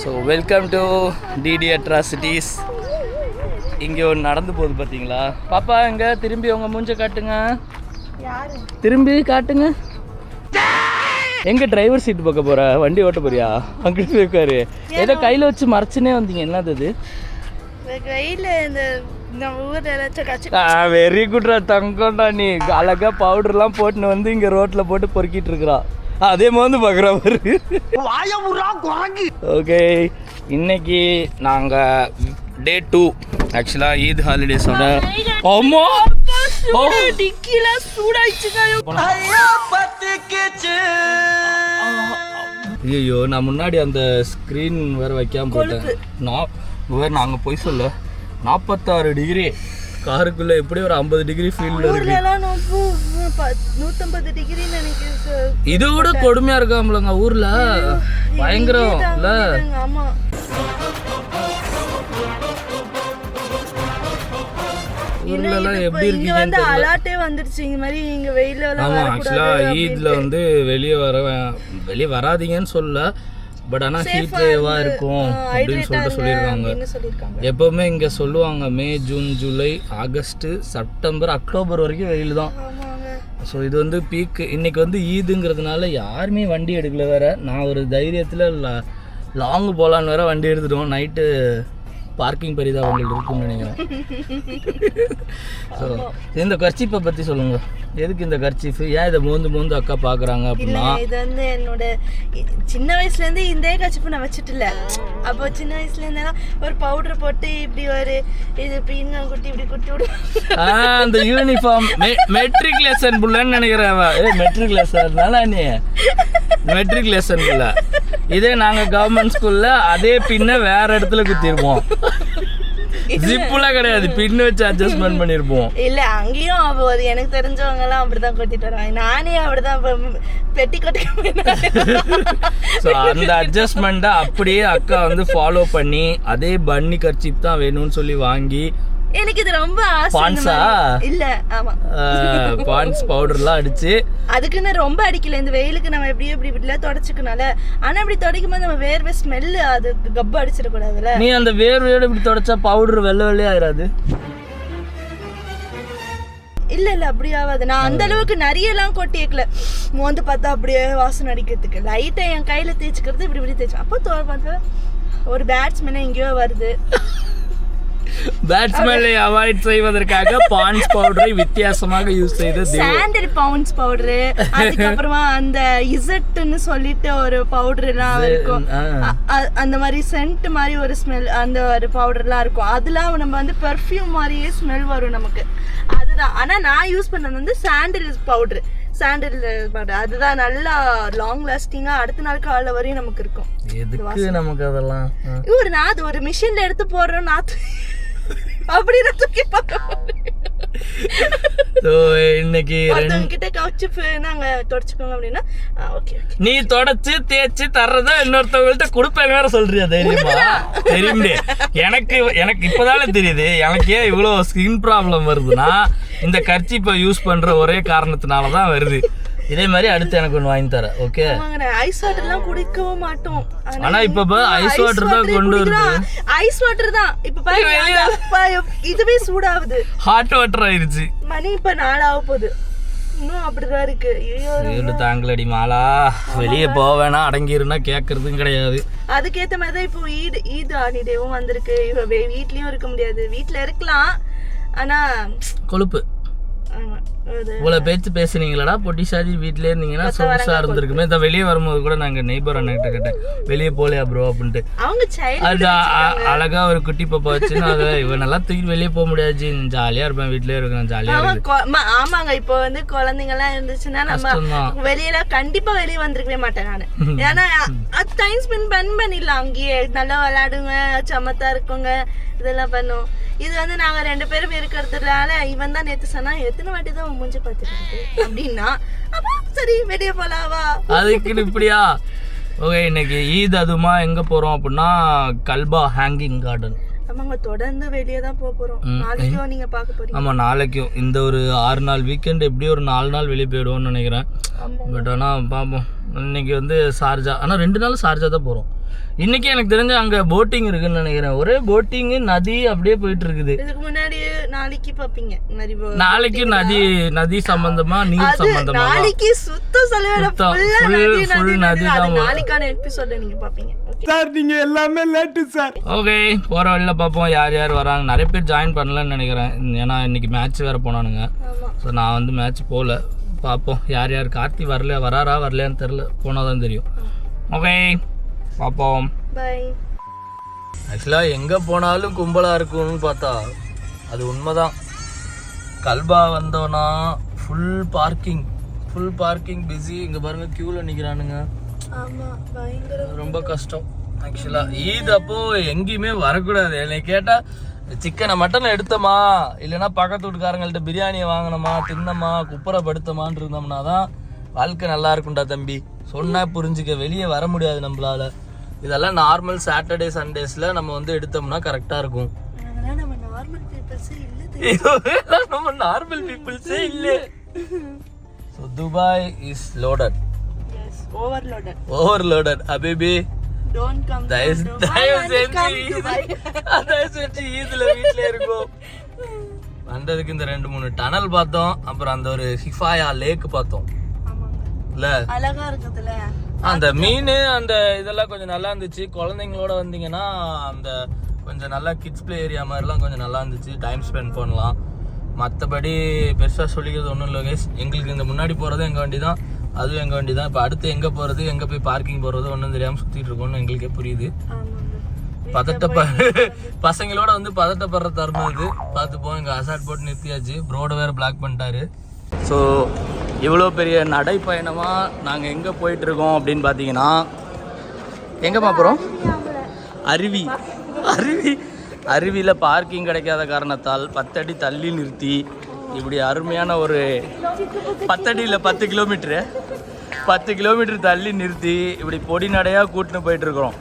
So welcome to DD atrocities. இங்கே ஒன்று நடந்து போகுது பார்த்தீங்களா? பாப்பா எங்க திரும்பி உங்கள் மூஞ்ச காட்டுங்க, திரும்பி காட்டுங்க. எங்கே டிரைவர் சீட்டு பார்க்க போகிற? வண்டி ஓட்ட போறியா? அங்கிட்டு போயிருக்காரு. ஏதோ கையில் வச்சு மறைச்சுனே வந்தீங்க, என்னது அது? வெரி குட்ரா தங்கம்டா. நீ அழகாக பவுடர்லாம் போட்டுன்னு வந்து இங்கே ரோட்டில் போட்டு பொறுக்கிட்டு இருக்கிறா. அதே மாதிரி பார்க்குறா பாரு. ஓகே, இன்னைக்கு நாங்கள் டே 2 ஆக்சுவலாக ஈத் ஹாலிடேஸோட. அம்மா ஐயோ, நான் முன்னாடி அந்த ஸ்க்ரீன் வேறு வைக்காம போட்டேன். நாங்கள் போய் சொல்ல 46 டிகிரி காருக்குள்ள எப்படி ஒரு 50 டிகிரி ஃபீல்ல இருக்கு. 150 டிகிரி நினைக்கிறேன். இதை விட கொடுமையா இருக்காமலங்க ஊர்ல, பயங்கரம் இல்ல? ஆமா, ஊர்ல எல்லாம் எப்படி இருக்கீங்க? வந்து அலர்ட்டே வந்துருச்சு இந்த மாதிரி நீங்க வெயில்ல எல்லாம். ஆமா, ஆக்சுவலா ஈத்ல வந்து வெளியே வராதீங்கன்னு சொல்ல, பட் ஆனால் ஹீட் வேவாக இருக்கும் அப்படின்னு சொல்லிட்டு சொல்லியிருக்காங்க. எப்போவுமே இங்கே சொல்லுவாங்க May, June, July, August, September, October வரைக்கும் வெயில் தான். ஸோ இது வந்து பீக்கு. இன்றைக்கி வந்து ஈதுங்கிறதுனால யாருமே வண்டி எடுக்கல வேறு. நான் ஒரு தைரியத்தில் லாங்கு போகலான்னு வேறு வண்டி எடுத்துட்டோம். நைட்டு பார்க்கிங் பரிதாபங்கள் இருக்குன்னு நினைக்கிறேன். ஸோ இந்த கர்ச்சீப்பை பற்றி சொல்லுங்கள். எதுக்கு இந்த கர்ச்சீஃப்? ஏன் இதை மோந்து அக்கா பார்க்குறாங்க அப்படின்னா, இது வந்து என்னோட சின்ன வயசுலேருந்து இந்த கர்ச்சீப்பு நான் வச்சுட்டு இல்லை. அப்போ சின்ன வயசுலேருந்தேன்னா ஒரு பவுடர் போட்டு இப்படி ஒரு இது பீன்கான் குட்டி இப்படி குட்டி விடுவோம். அந்த யூனிஃபார்ம் மெட்ரிகுலேஷன் புள்ளன்னு நினைக்கிறேன். மெட்ரிகுலேஷன்னால நீ மெட்ரிகுலேஷன் புள்ள. இதே நாங்கள் கவர்மெண்ட் ஸ்கூலில் அதே பின்ன வேற இடத்துல குத்திருப்போம். ஜிப்புலாம் கிடையாது, பின்னு வச்சு அட்ஜஸ்ட்மெண்ட் பண்ணிருப்போம். இல்ல அங்கேயும் அது எனக்கு தெரிஞ்சவங்க எல்லாம் அப்படிதான் கொட்டிட்டு வராங்க. நானே அப்படிதான் பெட்டி கொட்டிக்க. ஸோ அந்த அட்ஜஸ்ட்மெண்ட்டை அப்படியே அக்கா வந்து ஃபாலோ பண்ணி அதே பன்னி கர்ச்சீப் தான் வேணும்னு சொல்லி வாங்கி, எனக்கு இது ரொம்ப ஆசை. இல்ல ஆமா, பான்ஸ் பவுடர்லாம் அடிச்சு, அதுக்குன்னு ரொம்ப அடிக்கல. இந்த வெயிலுக்கு நம்ம எப்படியோ இப்படி இப்படிலாம் தொடச்சிக்கனால. ஆனா இப்படி தொடக்கும் போது நம்ம வேர்வை ஸ்மெல்லு அது கப்பு அடிச்சிடக்கூடாதுல்ல. நீ அந்த வேர்வையோட இப்படி தொடச்சா பவுடர் வெள்ளை வெள்ளையே ஆயிராது? இல்ல இல்ல அப்படி ஆகாது. நான் அந்த அளவுக்கு நிறைய எல்லாம் கொட்டிக்கல. மோந்து பார்த்தா அப்படியே வாசனை அடிக்கிறதுக்கு லைட்டா என் கையில தேய்ச்சிக்கிறது இப்படி இப்படி தேய்ச்சேன். அப்போ பார்த்தா ஒரு பேட்ஸ்மேன் எங்கேயோ வருது. பேட்ஸ்மேனை அவாய்ட் செய்வதற்காக பான்ஸ் பவுடரை வித்தியாசமாக யூஸ் செய்து சாண்டல் பவுன்ஸ் பவுடர், அதுக்கப்புறமா அந்த இசட்னு சொல்லிட்டு ஒரு பவுடர் எல்லாம் இருக்கும். அந்த மாதிரி சென்ட் மாதிரி ஒரு ஸ்மெல், அந்த ஒரு பவுடர்லாம் இருக்கும். அதெல்லாம் நம்ம வந்து பெர்ஃப்யூம் மாதிரியே ஸ்மெல் வரும் நமக்கு. அதுதான். ஆனா நான் யூஸ் பண்ணது வந்து சாண்டல் பவுடர். அதுதான் நல்லா லாங் லாஸ்டிங்கா அடுத்த நாள் காலைல வரையும் நமக்கு இருக்கும். எதுக்கு நமக்கு அதெல்லாம்? அது ஒரு மிஷின்ல எடுத்து போடுறோம். அப்படின்னு தூக்கி இன்னைக்கு நாங்க தொடச்சுக்கோங்க அப்படின்னா நீ தொடச்சு தேய்ச்சி தர்றத இன்னொருத்தவங்கள்ட்ட கொடுப்பேன் வேற சொல்றியா? தைரியமா? தெரியுமே, எனக்கு இப்பதானே தெரியுது. எனக்கு ஏன் இவ்வளவு ஸ்கின் ப்ராப்ளம் வருதுன்னா இந்த கர்ச்சீப்பை யூஸ் பண்ற ஒரே காரணத்தினாலதான் வருது. இதே மாதிரி அடுத்து எனக்கு ஒன்று வாங்கி தர. ஓகே, ஐஸ் வாட்டர் எல்லாம் குடிக்கவும் மாட்டோம். ஆனா இப்ப ஐஸ் வாட்டர் தான் கொண்டு வருது. ஐஸ் வாட்டர் தான் இப்ப பாருங்க, இதுவே சூடாகுது. ஹாட் வாட்டர் ஆயிருச்சு. மணி இப்ப 4 ஆக போகுது, இன்னும் அப்படிதான் இருக்கு. ஐயோ தாங்களடி மாலா, வெளியே போக வேணாம் அடங்கிருன்னா கேட்கறதும் கிடையாது. அதுக்கேற்ற மாதிரிதான் இப்போ ஈத் ஹாலிடேவும் வந்திருக்கு. வீட்லயும் இருக்க முடியாது. வீட்டுல இருக்கலாம், ஆனா கொழுப்பு. இவ்வளவு பேச்சு பேசுனீங்களா பொட்டி சாதி? வீட்ல இருந்தீங்கன்னா சொகுசா இருந்திருக்குமே. இந்த வெளியே வரும்போது கூட நாங்க நெய்பர் அண்ணகிட்ட கேட்டேன், வெளியே போலையா ப்ரோ அப்படின்ட்டு. அது அழகா ஒரு குட்டி பாப்பா வச்சுன்னா அதை இவனெல்லாம் தூக்கி வெளியே போக முடியாது, ஜாலியா இருப்பேன் வீட்லயே இருக்கேன் ஜாலியா. ஆமாங்க, இப்போ வந்து குழந்தைங்க எல்லாம் இருந்துச்சுன்னா நம்ம வெளியில கண்டிப்பா வெளியே வந்திருக்கவே மாட்டேன் நானு. ஏன்னா டைம் ஸ்பெண்ட் பண்ணிடலாம் அங்கேயே. நல்லா விளையாடுங்க, சமத்தா இருக்குங்க, இதெல்லாம் பண்ணும். இது வந்து நாங்க 2 பேரும் இருக்கிறதுனால இவன் தான் நேத்து சொன்னா எத்தனை வாட்டி தான் மூஞ்சி பார்த்துட்டு அப்படின்னா, அப்ப சரி வெளியே போலாவா அதுக்கு இப்படியா. ஓகே, இன்னைக்கு ஈத் அதுமா எங்க போறோம் அப்படின்னா கல்பா ஹேங்கிங் கார்டன். ஆமாங்க, தொடர்ந்து வெளியே தான் போறோம். நாளைக்கும் நீங்க பார்க்க போறீங்க? ஆமா, நாளைக்கும். இந்த ஒரு 6 நாள் வீக்கெண்ட் எப்படியும் ஒரு 4 நாள் வெளியே போயிடுவோம்னு நினைக்கிறேன். பட் ஆனால் பார்ப்போம். இன்னைக்கு வந்து ஷார்ஜா, ஆனால் 2 நாள் ஷார்ஜா தான் போகிறோம். இன்னைக்கு எனக்கு தெரிஞ்ச அங்க போட்டிங் இருக்குன்னு நினைக்கிறேன். ஒரே போட்டிங் நதி அப்படியே போயிட்டு இருக்குது. இதுக்கு முன்னாடி நாளைக்கு பாப்பீங்க நாளைக்கு நதி சம்பந்தமா நீர் சம்பந்தமா நாளைக்கு சுத்த சொல்லவே ஃபுல் நதி தான். நாளைக்கான எபிசோட் நீங்க பாப்பீங்க சார். நீங்க எல்லாமே லேட்டு சார். ஓகே, போற வழியில பாப்போம் யார் யார் வராங்க. நிறைய பேர் ஜாயின் பண்ணலன்னு நினைக்கிறேன். ஏன்னா இன்னைக்கு மேட்ச் வேற போனானுங்க. ஸோ நான் வந்து மேட்ச் போகல. பார்ப்போம் யார் யார். கார்த்தி வரலையான்னு தெரில, போனாதான் தெரியும். ஓகே பார்ப்போம். பை. ஆக்சுவலாக எங்கே போனாலும் கும்பலாக இருக்கும்னு பார்த்தா அது உண்மைதான். கல்பா வந்தோன்னா ஃபுல் பார்க்கிங் பிஸி. இங்கே பாருங்க க்யூவில் நிற்கிறானுங்க. ரொம்ப கஷ்டம். ஆக்சுவலாக ஈத் அப்போ எங்கேயுமே வரக்கூடாது. என்னை கேட்டால் சிக்கனை மட்டன் எடுத்தோமா, இல்லைன்னா பக்கத்து வீட்டுக்காரங்கள்ட்ட பிரியாணியை வாங்கினோமா, தின்னமா, குப்புறப்படுத்தமான்னு இருந்தோம்னா தான் வாழ்க்கை நல்லா இருக்கும்டா தம்பி. சொன்னா புரிஞ்சுக்க. வெளியே வர முடியாது நம்மளால. இதெல்லாம் நார்மல் சாட்டர்டே சண்டேஸ்ல நம்ம வந்து எடுத்தோம்னா கரெக்டா இருக்கும். நம்ம நார்மல் பீப்புள்ஸே இல்ல. So Dubai is loaded. Yes, overloaded. Habibi, don't come. இதுல வீட்ல இருக்கோம். வந்ததுக்கு இந்த 2-3 டனல் பார்த்தோம். அப்புறம் அந்த ஒரு ஹிஃபாயா லேக் பார்த்தோம். இல்ல அழகா இருக்குதுல. அந்த மீன் அந்த இதெல்லாம் கொஞ்சம் நல்லா இருந்துச்சு. குழந்தைங்களோட வந்தீங்கன்னா அந்த கொஞ்சம் நல்லா கிட்ஸ் பிளே ஏரியா மாதிரிலாம் கொஞ்சம் நல்லா இருந்துச்சு. டைம் ஸ்பெண்ட் பண்ணலாம். மற்றபடி பெருசாக சொல்லிக்கிறது ஒன்றும் இல்லை கைஸ். எங்களுக்கு இந்த முன்னாடி போகிறது எங்கள் வண்டி தான், அதுவும் எங்கள் வண்டி தான். இப்போ அடுத்து எங்கே போகிறது, எங்கே போய் பார்க்கிங் போகிறது ஒன்றும் தெரியாமல் சுற்றிட்டு இருக்கோம்னு எங்களுக்கே புரியுது. பசங்களோட வந்து பதட்டப்படுற தருணம் இது. பார்த்துப்போம். எங்கள் அசாட் போட்டு நிறுத்தியாச்சு. ரோட வேறு பிளாக் பண்ணிட்டாரு. ஸோ இவ்வளோ பெரிய நடைப்பயணமாக நாங்கள் எங்கே போயிட்டுருக்கோம் அப்படின்னு பார்த்தீங்கன்னா, எங்கேம்மா போகிறோம்? அருவியில் பார்க்கிங் கிடைக்காத காரணத்தால் 10 அடி தள்ளி நிறுத்தி இப்படி அருமையான ஒரு 10 அடியில் 10 கிலோமீட்டர் தள்ளி நிறுத்தி இப்படி பொடி நடையாக கூட்டின்னு போயிட்டுருக்குறோம்.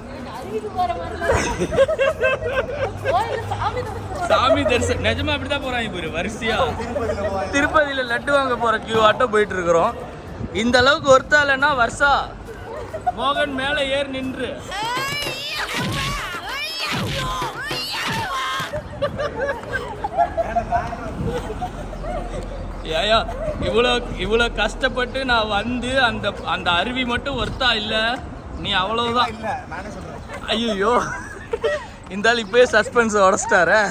சாமி தரிசனம் நிஜமா அப்படிதான் போறாங்க பாரு. வரிசையா திருப்பதியில லட்டு வாங்க போற கியூ ஆட்டம் போயிட்டு இருக்கிறோம். இந்த அளவுக்கு ஒருத்தா இல்லைன்னா வருஷா மோகன் மேல ஏறி நின்று ஏயா இவ்வளோ கஷ்டப்பட்டு நான் வந்து அந்த அருவி மட்டும் ஒருத்தா இல்லை. நீ அவ்வளவுதான். ஐயோ இந்த ஆள் இப்போயே சஸ்பென்ஸ் உடச்சிட்டாரே.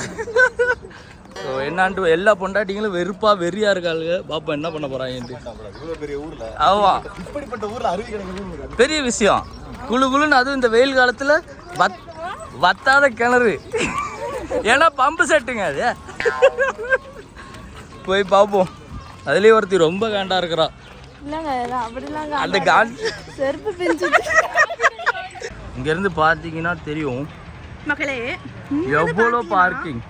ஸோ என்னான்ட்டு எல்லா பொண்டாட்டிங்களும் வெறியா இருக்காளுங்க. பாப்பா என்ன பண்ண போறாங்க. ஆமா, பெரிய விஷயம். குளுன்னு அதுவும் இந்த வெயில் காலத்துல வத்தாத கிணறு. ஏன்னா பம்பு செட்டுங்க அது. போய் பார்ப்போம். அதுலயே ஒருத்தி ரொம்ப காண்டா இருக்கிறா. அந்த இங்க இருந்து பாத்தீங்கன்னா தெரியும் மக்களே எவ்வளோ பார்க்கிங்.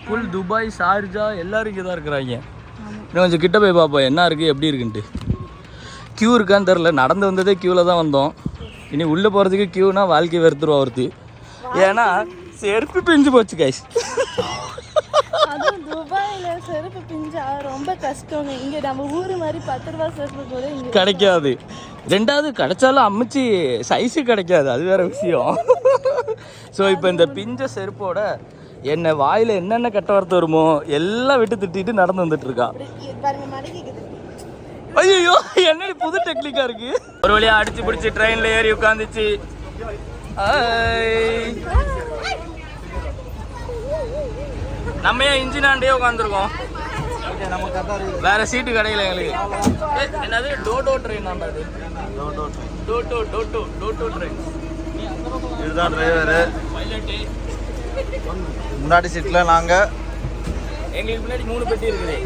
ஃபுல் துபாய், ஷார்ஜா எல்லாரும் இங்கே தான் இருக்கிறாங்க. இன்னும் கொஞ்சம் கிட்ட போய் பார்ப்போம் என்ன இருக்குது எப்படி இருக்குன்ட்டு. க்யூ இருக்கான்னு தெரில. நடந்து வந்ததே க்யூவில் தான் வந்தோம். இனி உள்ளே போகிறதுக்கு க்யூனா வாழ்க்கை வெறுத்துருவா ஒருத்தி. ஏன்னா செருப்பு பிஞ்சு போச்சு கைஸ். அதுவும் துபாயில செருப்பு பிஞ்சா ரொம்ப கஷ்டங்க. இங்கே நம்ம ஊர் மாதிரி 10 ரூபா செருப்பு கூட இங்கே கிடைக்காது. ரெண்டாவது கிடைச்சாலும் அம்மிச்சு சைஸு கிடைக்காது. அது வேற விஷயம். ஸோ இப்போ இந்த பிஞ்ச செருப்போட என்ன வாயில் என்னென்ன கெட்ட வார்த்தை வருமோ எல்லாம் விட்டு திட்டிட்டு நடந்து வந்துட்டு இருக்கா. ஐயோ என்னடி புது டெக்னிக்கா இருக்கு. ஒரு வழியா அடிச்சு பிடிச்சி ட்ரெயின்ல ஏறி உட்காந்துச்சு. நம்ம ஏன் இன்ஜினாண்டே உட்காந்துருக்கோம். வேற சீட்டு கிடைக்கல எங்களுக்கு. என்னது டோட்டோ ட்ரெயின் ஆண்டாது. டோட்டோ ட்ரெயின். இதுதான் டிரைவரு. முன்னாடி சீட்ல நாங்க. எங்களுக்கு முன்னாடி 3 பெட்டி இருக்குது.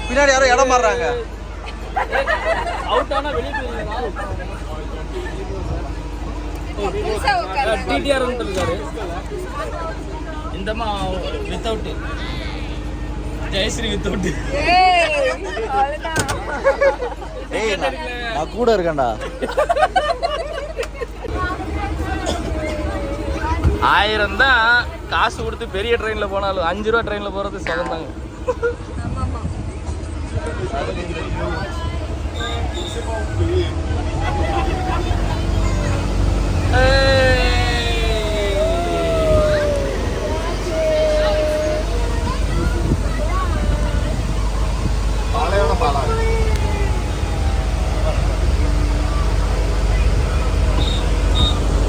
பின்னாடி யாரும் இடம் மாறுறாங்க. அவுட் ஆனா வெளியே போயிருங்க. டிடிஆர் இருக்காரு. இந்தமா வித்தவுட் ஜெயஸ்ரீ வித்தவுட். ஏய் நான் கூட இருக்கேன்டா. 1000 தான் காசு கொடுத்து பெரிய ட்ரெயினில் போனாலும் 5 ரூபா ட்ரெயினில் போகிறது சுகம் தாங்க.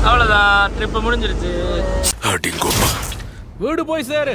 அவ்வளோதான், ட்ரிப்பு முடிஞ்சிருச்சு. வீடு போய் சேரு.